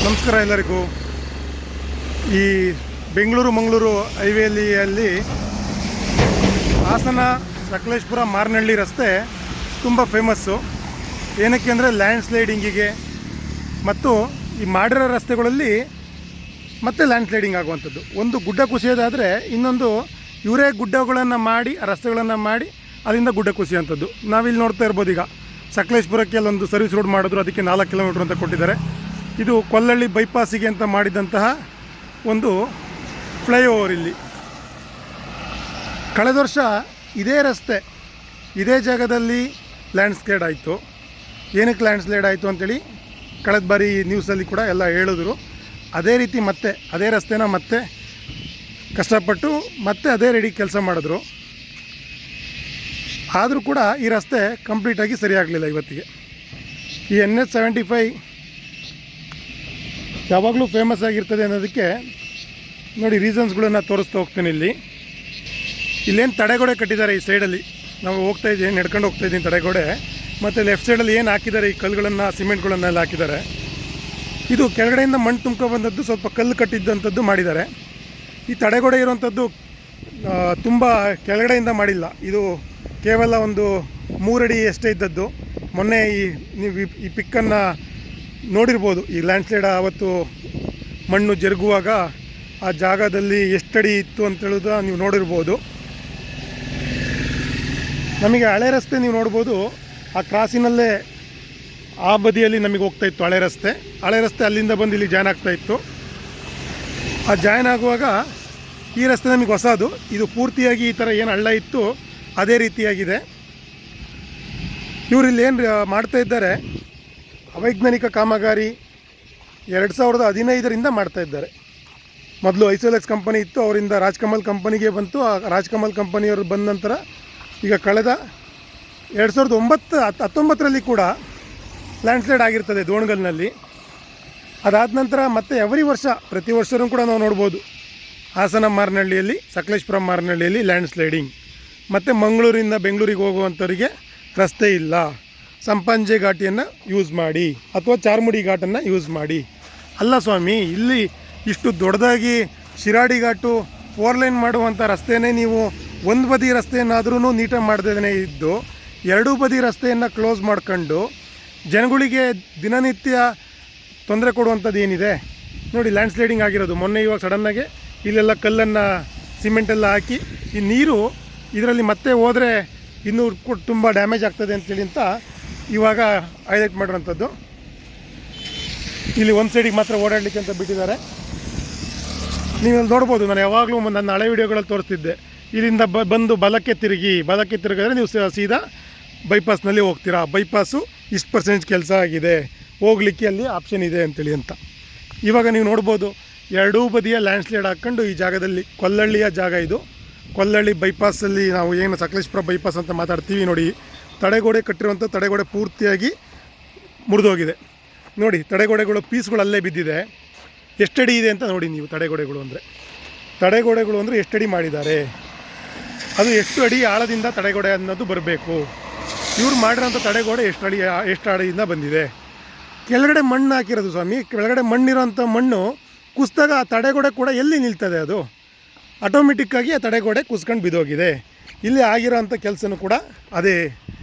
ನಮಸ್ಕಾರ ಎಲ್ಲರಿಗೂ. ಈ ಬೆಂಗಳೂರು ಮಂಗಳೂರು ಹೈವೇಲಿಯಲ್ಲಿ ಹಾಸನ ಸಕಲೇಶಪುರ ಮಾರನಹಳ್ಳಿ ರಸ್ತೆ ತುಂಬ ಫೇಮಸ್ಸು. ಏನಕ್ಕೆ ಅಂದರೆ ಲ್ಯಾಂಡ್ ಸ್ಲೈಡಿಂಗಿಗೆ ಮತ್ತು ಈ ಮಾಡಿರೋ ರಸ್ತೆಗಳಲ್ಲಿ ಮತ್ತೆ ಲ್ಯಾಂಡ್ ಸ್ಲೈಡಿಂಗ್ ಆಗುವಂಥದ್ದು. ಒಂದು ಗುಡ್ಡ ಕುಸಿಯೋದಾದರೆ ಇನ್ನೊಂದು ಇವರೇ ಗುಡ್ಡಗಳನ್ನು ಮಾಡಿ ರಸ್ತೆಗಳನ್ನು ಮಾಡಿ ಅಲ್ಲಿಂದ ಗುಡ್ಡ ಕುಸಿಯುವಂಥದ್ದು. ನಾವಿಲ್ಲಿ ನೋಡ್ತಾ ಇರ್ಬೋದು. ಈಗ ಸಕಲೇಶಪುರಕ್ಕೆ ಅಲ್ಲೊಂದು ಸರ್ವಿಸ್ ರೋಡ್ ಮಾಡಿದ್ರು, ಅದಕ್ಕೆ 4 ಕಿಲೋಮೀಟ್ರ್ ಅಂತ ಕೊಟ್ಟಿದ್ದಾರೆ. ಇದು ಕೊಲ್ಲಳ್ಳಿ ಬೈಪಾಸಿಗೆ ಅಂತ ಮಾಡಿದಂತಹ ಒಂದು ಫ್ಲೈಓವರ್. ಇಲ್ಲಿ ಕಳೆದ ವರ್ಷ ಇದೇ ರಸ್ತೆ ಇದೇ ಜಾಗದಲ್ಲಿ ಲ್ಯಾಂಡ್ ಸ್ಲೈಡ್ ಆಯಿತು. ಏನಕ್ಕೆ ಲ್ಯಾಂಡ್ ಸ್ಲೈಡ್ ಆಯಿತು ಅಂತೇಳಿ ಕಳೆದ ಬಾರಿ ನ್ಯೂಸಲ್ಲಿ ಕೂಡ ಎಲ್ಲ ಹೇಳಿದ್ರು. ಅದೇ ರೀತಿ ಮತ್ತೆ ಅದೇ ರಸ್ತೆನ ಮತ್ತೆ ಕಷ್ಟಪಟ್ಟು ಮತ್ತೆ ಅದೇ ರೆಡಿ ಕೆಲಸ ಮಾಡಿದ್ರು. ಆದರೂ ಕೂಡ ಈ ರಸ್ತೆ ಕಂಪ್ಲೀಟಾಗಿ ಸರಿಯಾಗಲಿಲ್ಲ ಇವತ್ತಿಗೆ. ಈ NH75 ಯಾವಾಗಲೂ ಫೇಮಸ್ ಆಗಿರ್ತದೆ ಅನ್ನೋದಕ್ಕೆ ನೋಡಿ ರೀಸನ್ಸ್ಗಳನ್ನು ತೋರಿಸ್ತಾ ಹೋಗ್ತೀನಿ. ಇಲ್ಲೇನು ತಡೆಗೋಡೆ ಕಟ್ಟಿದ್ದಾರೆ ಈ ಸೈಡಲ್ಲಿ. ನಾವು ಹೋಗ್ತಾ ಇದ್ದೀವಿ, ನಡ್ಕೊಂಡು ಹೋಗ್ತಾ ಇದ್ದೀನಿ ತಡೆಗೋಡೆ. ಮತ್ತು ಲೆಫ್ಟ್ ಸೈಡಲ್ಲಿ ಏನು ಹಾಕಿದ್ದಾರೆ, ಈ ಕಲ್ಲುಗಳನ್ನು ಸಿಮೆಂಟ್ಗಳನ್ನೆಲ್ಲ ಹಾಕಿದ್ದಾರೆ. ಇದು ಕೆಳಗಡೆಯಿಂದ ಮಣ್ಣು ತುಂಬ್ಕೊಬಂದದ್ದು, ಸ್ವಲ್ಪ ಕಲ್ಲು ಕಟ್ಟಿದ್ದಂಥದ್ದು ಮಾಡಿದ್ದಾರೆ. ಈ ತಡೆಗೋಡೆ ಇರುವಂಥದ್ದು ತುಂಬ ಕೆಳಗಡೆಯಿಂದ ಮಾಡಿಲ್ಲ. ಇದು ಕೇವಲ ಒಂದು 3 ಅಡಿ ಎಷ್ಟೇ ಇದ್ದದ್ದು. ಮೊನ್ನೆ ನೀವು ಈ ಪಿಕ್ಕನ್ನು ನೋಡಿರ್ಬೋದು. ಈ ಲ್ಯಾಂಡ್ ಸ್ಲೈಡ್ ಆವತ್ತು ಮಣ್ಣು ಜರುಗುವಾಗ ಆ ಜಾಗದಲ್ಲಿ ಎಷ್ಟಡಿ ಇತ್ತು ಅಂತೇಳೋದು ನೀವು ನೋಡಿರ್ಬೋದು. ನಮಗೆ ಹಳೆ ರಸ್ತೆ ನೀವು ನೋಡ್ಬೋದು. ಆ ಕ್ರಾಸಿನಲ್ಲೇ ಆ ಬದಿಯಲ್ಲಿ ನಮಗೆ ಹೋಗ್ತಾಯಿತ್ತು ಹಳೆ ರಸ್ತೆ. ಹಳೆ ರಸ್ತೆ ಅಲ್ಲಿಂದ ಬಂದು ಇಲ್ಲಿ ಜಾಯ್ನ್ ಆಗ್ತಾಯಿತ್ತು. ಆ ಜಾಯ್ನ್ ಆಗುವಾಗ ಈ ರಸ್ತೆ ನಮಗೆ ಹೊಸದು. ಇದು ಪೂರ್ತಿಯಾಗಿ ಈ ಥರ ಏನು ಹಳ್ಳ ಇತ್ತು ಅದೇ ರೀತಿಯಾಗಿದೆ. ಇವರು ಇಲ್ಲಿ ಏನು ಮಾಡ್ತಾ ಇದ್ದಾರೆ, ಅವೈಜ್ಞಾನಿಕ ಕಾಮಗಾರಿ 2015ರಿಂದ ಮಾಡ್ತಾ ಇದ್ದಾರೆ. ಮೊದಲು ಐಸೋಲೆಕ್ಸ್ ಕಂಪನಿ ಇತ್ತು, ಅವರಿಂದ ರಾಜ್ಕಮಲ್ ಕಂಪನಿಗೆ ಬಂತು. ಆ ರಾಜ್ಕಮಲ್ ಕಂಪನಿಯವರು ಬಂದ ನಂತರ ಈಗ ಕಳೆದ 2019ರಲ್ಲಿ ಕೂಡ ಲ್ಯಾಂಡ್ ಸ್ಲೈಡ್ ಆಗಿರ್ತದೆ ದೋಣಗಲ್ನಲ್ಲಿ. ಅದಾದ ನಂತರ ಮತ್ತೆ ಪ್ರತಿ ವರ್ಷವೂ ಕೂಡ ನಾವು ನೋಡ್ಬೋದು ಹಾಸನ ಮಾರನಹಳ್ಳಿಯಲ್ಲಿ, ಸಕಲೇಶಪುರ ಮಾರನಹಳ್ಳಿಯಲ್ಲಿ ಲ್ಯಾಂಡ್ ಸ್ಲೈಡಿಂಗ್. ಮತ್ತು ಮಂಗಳೂರಿಂದ ಬೆಂಗಳೂರಿಗೆ ಹೋಗುವಂಥವರಿಗೆ ರಸ್ತೆ ಇಲ್ಲ, ಸಂಪಂಜೆ ಘಾಟಿಯನ್ನು ಯೂಸ್ ಮಾಡಿ ಅಥವಾ ಚಾರ್ಮುಡಿ ಘಾಟನ್ನು ಯೂಸ್ ಮಾಡಿ. ಅಲ್ಲ ಸ್ವಾಮಿ, ಇಲ್ಲಿ ಇಷ್ಟು ದೊಡ್ಡದಾಗಿ ಶಿರಾಡಿ ಘಾಟು 4 ಲೈನ್ ಮಾಡುವಂಥ ರಸ್ತೆಯೇ ನೀವು ಒಂದು ಬದಿ ರಸ್ತೆಯನ್ನಾದ್ರೂ ನೀಟಾಗಿ ಮಾಡ್ದೇ ಇದ್ದು 2 ಬದಿ ರಸ್ತೆಯನ್ನು ಕ್ಲೋಸ್ ಮಾಡ್ಕೊಂಡು ಜನಗಳಿಗೆ ದಿನನಿತ್ಯ ತೊಂದರೆ ಕೊಡುವಂಥದ್ದು ಏನಿದೆ ನೋಡಿ. ಲ್ಯಾಂಡ್ ಸ್ಲೈಡಿಂಗ್ ಆಗಿರೋದು ಮೊನ್ನೆ. ಇವಾಗ ಸಡನ್ನಾಗಿ ಇಲ್ಲೆಲ್ಲ ಕಲ್ಲನ್ನು ಸಿಮೆಂಟೆಲ್ಲ ಹಾಕಿ ಈ ನೀರು ಇದರಲ್ಲಿ ಮತ್ತೆ ಹೋದರೆ ಇನ್ನೂ ತುಂಬ ಡ್ಯಾಮೇಜ್ ಆಗ್ತದೆ ಅಂತೇಳಿ ಅಂತ ಇವಾಗ ಹೈಲೈಟ್ ಮಾಡಿರೋಂಥದ್ದು. ಇಲ್ಲಿ ಒಂದು ಸೈಡಿಗೆ ಮಾತ್ರ ಓಡಾಡಲಿಕ್ಕೆ ಅಂತ ಬಿಟ್ಟಿದ್ದಾರೆ. ನೀವಲ್ಲಿ ನೋಡ್ಬೋದು. ನಾನು ಯಾವಾಗಲೂ ನನ್ನ ಹಳೆ ವೀಡಿಯೋಗಳಲ್ಲಿ ತೋರಿಸ್ತಿದ್ದೆ. ಇಲ್ಲಿಂದ ಬಂದು ಬಲಕ್ಕೆ ತಿರುಗಿದ್ರೆ ನೀವು ಸೀದಾ ಬೈಪಾಸ್ನಲ್ಲಿ ಹೋಗ್ತೀರಾ. ಬೈಪಾಸು ಇಷ್ಟು % ಕೆಲಸ ಆಗಿದೆ, ಹೋಗಲಿಕ್ಕೆ ಅಲ್ಲಿ ಆಪ್ಷನ್ ಇದೆ ಅಂತೇಳಿ ಅಂತ. ಇವಾಗ ನೀವು ನೋಡ್ಬೋದು 2 ಬದಿಯ ಲ್ಯಾಂಡ್ ಸ್ಲೈಡ್ ಹಾಕ್ಕೊಂಡು ಈ ಜಾಗದಲ್ಲಿ ಕೊಲ್ಲಳ್ಳಿಯ ಜಾಗ ಇದು. ಕೊಲ್ಲಳ್ಳಿ ಬೈಪಾಸಲ್ಲಿ ನಾವು ಏನು ಸಕಲೇಶಪುರ ಬೈಪಾಸ್ ಅಂತ ಮಾತಾಡ್ತೀವಿ ನೋಡಿ. ತಡೆಗೋಡೆ ಕಟ್ಟಿರುವಂಥ ತಡೆಗೋಡೆ ಪೂರ್ತಿಯಾಗಿ ಮುರಿದೋಗಿದೆ ನೋಡಿ. ತಡೆಗೋಡೆಗಳು ಪೀಸ್ಗಳು ಅಲ್ಲೇ ಬಿದ್ದಿದೆ. ಎಷ್ಟಡಿ ಇದೆ ಅಂತ ನೋಡಿ ನೀವು. ತಡೆಗೋಡೆಗಳು ಅಂದರೆ ಎಷ್ಟಡಿ ಮಾಡಿದ್ದಾರೆ, ಅದು ಎಷ್ಟು ಅಡಿ ಆಳದಿಂದ ತಡೆಗೋಡೆ ಅನ್ನೋದು ಬರಬೇಕು. ಇವ್ರು ಮಾಡಿರೋಂಥ ತಡೆಗೋಡೆ ಎಷ್ಟು ಅಡಿಯಿಂದ ಬಂದಿದೆ. ಕೆಳಗಡೆ ಮಣ್ಣು ಹಾಕಿರೋದು ಸ್ವಾಮಿ. ಕೆಳಗಡೆ ಮಣ್ಣಿರೋಂಥ ಮಣ್ಣು ಕುಸಿದಾಗ ಆ ತಡೆಗೋಡೆ ಕೂಡ ಎಲ್ಲಿ ನಿಲ್ತದೆ? ಅದು ಆಟೋಮೆಟಿಕ್ಕಾಗಿ ಆ ತಡೆಗೋಡೆ ಕುಸ್ಕೊಂಡು ಬಿದ್ದೋಗಿದೆ. ಇಲ್ಲಿ ಆಗಿರೋಂಥ ಕೆಲಸನೂ ಕೂಡ ಅದೇ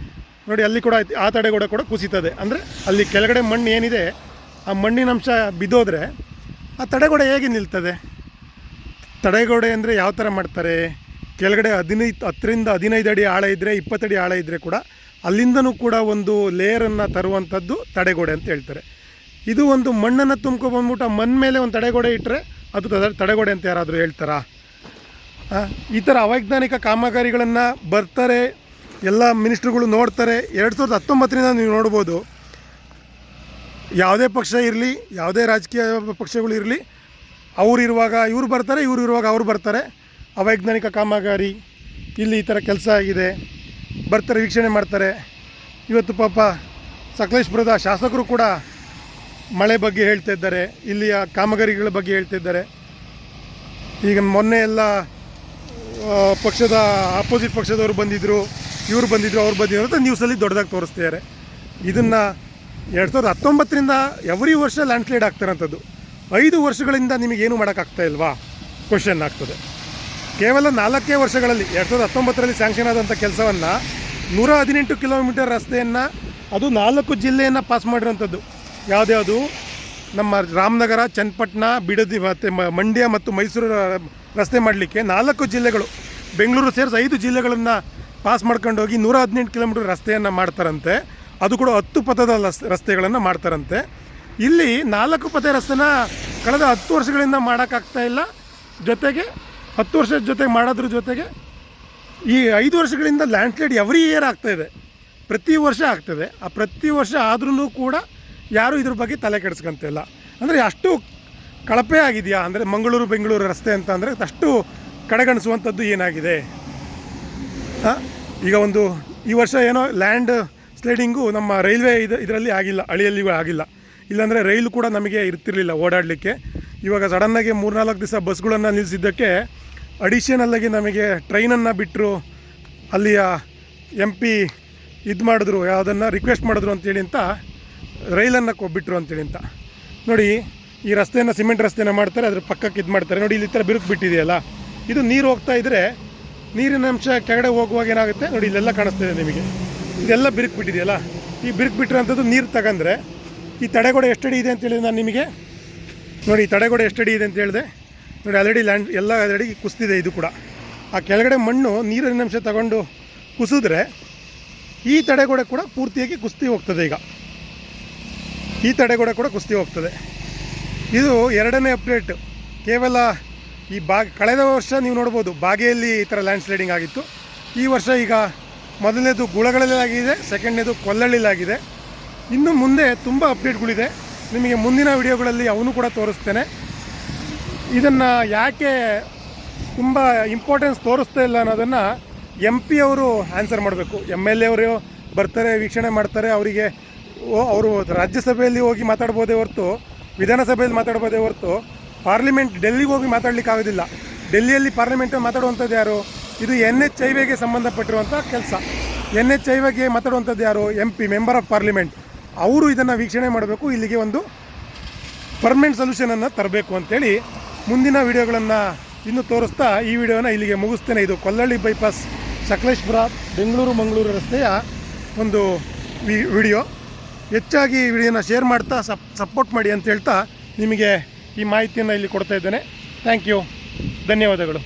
ನೋಡಿ. ಅಲ್ಲಿ ಕೂಡ ಆ ತಡೆಗೋಡೆ ಕೂಡ ಕುಸಿತದೆ. ಅಂದರೆ ಅಲ್ಲಿ ಕೆಳಗಡೆ ಮಣ್ಣು ಏನಿದೆ ಆ ಮಣ್ಣಿನ ಅಂಶ ಬಿದ್ದೋದ್ರೆ ಆ ತಡೆಗೋಡೆ ಹೇಗೆ ನಿಲ್ತದೆ? ತಡೆಗೋಡೆ ಅಂದರೆ ಯಾವ ಥರ ಮಾಡ್ತಾರೆ? ಕೆಳಗಡೆ 10ರಿಂದ 15 ಅಡಿ ಆಳ ಇದ್ದರೆ, 20 ಅಡಿ ಆಳ ಇದ್ದರೆ ಕೂಡ ಅಲ್ಲಿಂದನೂ ಕೂಡ ಒಂದು ಲೇಯರನ್ನು ತರುವಂಥದ್ದು ತಡೆಗೋಡೆ ಅಂತ ಹೇಳ್ತಾರೆ. ಇದು ಒಂದು ಮಣ್ಣನ್ನು ತುಂಬ್ಕೊಬಂದ್ಬಿಟ್ಟು ಆ ಮಣ್ಣು ಮೇಲೆ ಒಂದು ತಡೆಗೋಡೆ ಇಟ್ಟರೆ ಅದು ತಡೆಗೋಡೆ ಅಂತ ಯಾರಾದರೂ ಹೇಳ್ತಾರಾ? ಈ ಥರ ಅವೈಜ್ಞಾನಿಕ ಕಾಮಗಾರಿಗಳನ್ನು ಬರ್ತಾರೆ, ಎಲ್ಲ ಮಿನಿಸ್ಟ್ರುಗಳು ನೋಡ್ತಾರೆ. 2019ರಿಂದ ನೀವು ನೋಡ್ಬೋದು. ಯಾವುದೇ ಪಕ್ಷ ಇರಲಿ, ಯಾವುದೇ ರಾಜಕೀಯ ಪಕ್ಷಗಳು ಇರಲಿ, ಅವರಿರುವಾಗ ಇವ್ರು ಬರ್ತಾರೆ, ಇವ್ರು ಇರುವಾಗ ಅವ್ರು ಬರ್ತಾರೆ. ಅವೈಜ್ಞಾನಿಕ ಕಾಮಗಾರಿ ಇಲ್ಲಿ ಈ ಥರ ಕೆಲಸ ಆಗಿದೆ, ಬರ್ತಾರೆ, ವೀಕ್ಷಣೆ ಮಾಡ್ತಾರೆ. ಇವತ್ತು ಪಾಪ ಸಕಲೇಶಪುರದ ಶಾಸಕರು ಕೂಡ ಮಳೆ ಬಗ್ಗೆ ಹೇಳ್ತಾ ಇದ್ದಾರೆ, ಇಲ್ಲಿಯ ಕಾಮಗಾರಿಗಳ ಬಗ್ಗೆ ಹೇಳ್ತಾ ಇದ್ದಾರೆ. ಈಗ ಮೊನ್ನೆ ಎಲ್ಲ ಪಕ್ಷದ ಅಪೋಸಿಟ್ ಪಕ್ಷದವರು ಬಂದಿದ್ದರು, ಇವರು ಬಂದಿದ್ದರು, ಅವ್ರು ಬಂದಿದ್ರು ಅಂತ ನ್ಯೂಸಲ್ಲಿ ದೊಡ್ಡದಾಗಿ ತೋರಿಸ್ತಿದ್ದಾರೆ. ಇದನ್ನು 2019ರಿಂದ ಎವ್ರಿ ವರ್ಷ ಲ್ಯಾಂಡ್ಸ್ಲೈಡ್ ಆಗ್ತಿರೋಂಥದ್ದು. 5 ವರ್ಷಗಳಿಂದ ನಿಮಗೇನು ಮಾಡೋಕ್ಕಾಗ್ತಾ ಇಲ್ವಾ ಕ್ವಶನ್ ಆಗ್ತದೆ. ಕೇವಲ 4 ವರ್ಷಗಳಲ್ಲಿ 2019ರಲ್ಲಿ ಸ್ಯಾಂಕ್ಷನ್ ಆದಂಥ ಕೆಲಸವನ್ನು 118 ಕಿಲೋಮೀಟರ್ ರಸ್ತೆಯನ್ನು, ಅದು 4 ಜಿಲ್ಲೆಯನ್ನು ಪಾಸ್ ಮಾಡಿರೋಂಥದ್ದು. ಯಾವುದ್ಯಾವುದು? ನಮ್ಮ ರಾಮನಗರ, ಚನ್ನಪಟ್ಟಣ, ಬಿಡದಿ ಮತ್ತು ಮಂಡ್ಯ ಮತ್ತು ಮೈಸೂರು ರಸ್ತೆ ಮಾಡಲಿಕ್ಕೆ 4 ಜಿಲ್ಲೆಗಳು, ಬೆಂಗಳೂರು ಸೇರಿಸಿ 5 ಜಿಲ್ಲೆಗಳನ್ನು ಪಾಸ್ ಮಾಡ್ಕೊಂಡು ಹೋಗಿ 118 ಕಿಲೋಮೀಟರ್ ರಸ್ತೆಯನ್ನು ಮಾಡ್ತಾರಂತೆ. ಅದು ಕೂಡ 10 ಪಥದ ರಸ್ತೆಗಳನ್ನು ಮಾಡ್ತಾರಂತೆ. ಇಲ್ಲಿ 4 ಪಥ ರಸ್ತೆನ ಕಳೆದ 10 ವರ್ಷಗಳಿಂದ ಮಾಡೋಕ್ಕಾಗ್ತಾ ಇಲ್ಲ. ಜೊತೆಗೆ 10 ವರ್ಷದ ಜೊತೆಗೆ ಮಾಡೋದ್ರ ಜೊತೆಗೆ ಈ 5 ವರ್ಷಗಳಿಂದ ಲ್ಯಾಂಡ್ಸ್ಲೈಡ್ ಎವ್ರಿ ಇಯರ್ ಆಗ್ತಾಯಿದೆ, ಪ್ರತಿ ವರ್ಷ ಆಗ್ತದೆ. ಆ ಪ್ರತಿ ವರ್ಷ ಆದ್ರೂ ಕೂಡ ಯಾರೂ ಇದ್ರ ಬಗ್ಗೆ ತಲೆ ಕೆಡಿಸ್ಕೊಂತಿಲ್ಲ. ಅಂದರೆ ಅಷ್ಟು ಕಳಪೆ ಆಗಿದೆಯಾ ಅಂದರೆ ಮಂಗಳೂರು ಬೆಂಗಳೂರು ರಸ್ತೆ ಅಂತ ಅಂದರೆ ಅಷ್ಟು ಕಡೆಗಣಿಸುವಂಥದ್ದು ಏನಾಗಿದೆ? ಈಗ ಈ ವರ್ಷ ಏನೋ ಲ್ಯಾಂಡ್ ಸ್ಲೈಡಿಂಗು ನಮ್ಮ ರೈಲ್ವೆ ಇದರಲ್ಲಿ ಆಗಿಲ್ಲ, ಹಳಿಯಲ್ಲಿ ಆಗಿಲ್ಲ. ಇಲ್ಲಾಂದರೆ ರೈಲು ಕೂಡ ನಮಗೆ ಇರ್ತಿರಲಿಲ್ಲ ಓಡಾಡಲಿಕ್ಕೆ. ಇವಾಗ ಸಡನ್ನಾಗಿ 3-4 ದಿವಸ ಬಸ್ಗಳನ್ನು ನಿಲ್ಲಿಸಿದ್ದಕ್ಕೆ ಅಡಿಷನಲ್ಲಾಗಿ ನಮಗೆ ಟ್ರೈನನ್ನು ಬಿಟ್ಟರು, ಅಲ್ಲಿಯ MP ಇದು ಮಾಡಿದ್ರು, ಯಾವುದನ್ನು ರಿಕ್ವೆಸ್ಟ್ ಮಾಡಿದ್ರು ಅಂತೇಳಿ ಅಂತ ರೈಲನ್ನು ಬಿಟ್ಟರು ಅಂತೇಳಿ ಅಂತ. ನೋಡಿ, ಈ ರಸ್ತೆಯನ್ನು ಸಿಮೆಂಟ್ ರಸ್ತೆನ ಮಾಡ್ತಾರೆ, ಅದ್ರ ಪಕ್ಕಕ್ಕೆ ಇದು ಮಾಡ್ತಾರೆ. ನೋಡಿ, ಇಲ್ಲಿ ಥರ ಬಿರುಕು ಬಿಟ್ಟಿದೆಯಲ್ಲ, ಇದು ನೀರು ಹೋಗ್ತಾ ಇದ್ದರೆ ನೀರಿನ ಅಂಶ ಕೆಳಗಡೆ ಹೋಗುವಾಗ ಏನಾಗುತ್ತೆ ನೋಡಿ, ಇಲ್ಲೆಲ್ಲ ಕಾಣಿಸ್ತಿದೆ ನಿಮಗೆ. ಇದೆಲ್ಲ ಬಿರುಕು ಬಿಟ್ಟಿದೆಯಲ್ಲ, ಈ ಬಿರುಕು ಬಿಟ್ಟಿರೋಂಥದ್ದು ನೀರು ತಗೊಂಡ್ರೆ ಈ ತಡೆಗೋಡೆ ಎಷ್ಟಡಿ ಇದೆ ಅಂತ ಹೇಳಿದೆ ನಾನು ನಿಮಗೆ. ನೋಡಿ, ಈ ತಡೆಗೋಡೆ ಎಷ್ಟಡಿ ಇದೆ ಅಂತ ಹೇಳಿದೆ ನೋಡಿ. ಆಲ್ರೆಡಿ ಲ್ಯಾಂಡ್ ಎಲ್ಲ ಆಲ್ರೆಡಿ ಕುಸಿದಿದೆ. ಇದು ಕೂಡ ಆ ಕೆಳಗಡೆ ಮಣ್ಣು ನೀರಿನ ಅಂಶ ತಗೊಂಡು ಕುಸಿದ್ರೆ ಈ ತಡೆಗೋಡೆ ಕೂಡ ಪೂರ್ತಿಯಾಗಿ ಕುಸ್ತಿ ಹೋಗ್ತದೆ. ಈಗ ಈ ತಡೆಗೋಡೆ ಕೂಡ ಕುಸ್ತಿ ಹೋಗ್ತದೆ. ಇದು 2ನೇ ಅಪ್ಡೇಟ್. ಕೇವಲ ಈ ಕಳೆದ ವರ್ಷ ನೀವು ನೋಡ್ಬೋದು ಬಾಗೆಯಲ್ಲಿ ಈ ಥರ ಲ್ಯಾಂಡ್ ಸ್ಲೈಡಿಂಗ್ ಆಗಿತ್ತು. ಈ ವರ್ಷ ಈಗ ಮೊದಲನೇದು ಗುಳಗಳಲ್ಲಾಗಿದೆ, ಸೆಕೆಂಡ್ನೇದು ಕೊಲ್ಲಳ್ಳಿಲಾಗಿದೆ. ಇನ್ನು ಮುಂದೆ ತುಂಬ ಅಪ್ಡೇಟ್ಗಳಿದೆ. ನಿಮಗೆ ಮುಂದಿನ ವಿಡಿಯೋಗಳಲ್ಲಿ ಅವನು ಕೂಡ ತೋರಿಸ್ತೇನೆ. ಇದನ್ನು ಯಾಕೆ ತುಂಬ ಇಂಪಾರ್ಟೆನ್ಸ್ ತೋರಿಸ್ತಾ ಇಲ್ಲ ಅನ್ನೋದನ್ನು MP ಅವರು ಆನ್ಸರ್ ಮಾಡಬೇಕು. MLA ಅವರು ಬರ್ತಾರೆ, ವೀಕ್ಷಣೆ ಮಾಡ್ತಾರೆ. ಅವರು ರಾಜ್ಯಸಭೆಯಲ್ಲಿ ಹೋಗಿ ಮಾತಾಡ್ಬೋದೇ ಹೊರತು, ವಿಧಾನಸಭೆಯಲ್ಲಿ ಮಾತಾಡ್ಬೋದೇ ಹೊರತು, ಪಾರ್ಲಿಮೆಂಟ್ ಡೆಲ್ಲಿಗೆ ಹೋಗಿ ಮಾತಾಡಲಿಕ್ಕಾಗೋದಿಲ್ಲ. ಡೆಲ್ಲಿಯಲ್ಲಿ ಪಾರ್ಲಿಮೆಂಟಲ್ಲಿ ಮಾತಾಡುವಂಥದ್ದು ಯಾರು? ಇದು NHIVಗೆ ಸಂಬಂಧಪಟ್ಟಿರುವಂಥ ಕೆಲಸ. NHIVಗೆ ಮಾತಾಡುವಂಥದ್ದು ಯಾರು? MP, member of parliament. ಅವರು ಇದನ್ನು ವೀಕ್ಷಣೆ ಮಾಡಬೇಕು, ಇಲ್ಲಿಗೆ ಒಂದು ಪರ್ಮನೆಂಟ್ ಸೊಲ್ಯೂಷನನ್ನು ತರಬೇಕು ಅಂಥೇಳಿ ಮುಂದಿನ ವಿಡಿಯೋಗಳನ್ನು ಇನ್ನೂ ತೋರಿಸ್ತಾ ಈ ವಿಡಿಯೋನ ಇಲ್ಲಿಗೆ ಮುಗಿಸ್ತೇನೆ. ಇದು ಕೊಲ್ಲಳ್ಳಿ ಬೈಪಾಸ್ ಸಕಲೇಶ್ಪುರ ಬೆಂಗಳೂರು ಮಂಗಳೂರು ರಸ್ತೆಯ ಒಂದು ವಿಡಿಯೋ. ಹೆಚ್ಚಾಗಿ ಈ ವಿಡಿಯೋನ ಶೇರ್ ಮಾಡ್ತಾ ಸಪೋರ್ಟ್ ಮಾಡಿ ಅಂತ ಹೇಳ್ತಾ ನಿಮಗೆ ಈ ಮಾಹಿತಿಯನ್ನು ಇಲ್ಲಿ ಕೊಡ್ತಾ ಇದ್ದೇನೆ. ಥ್ಯಾಂಕ್ ಯು, ಧನ್ಯವಾದಗಳು.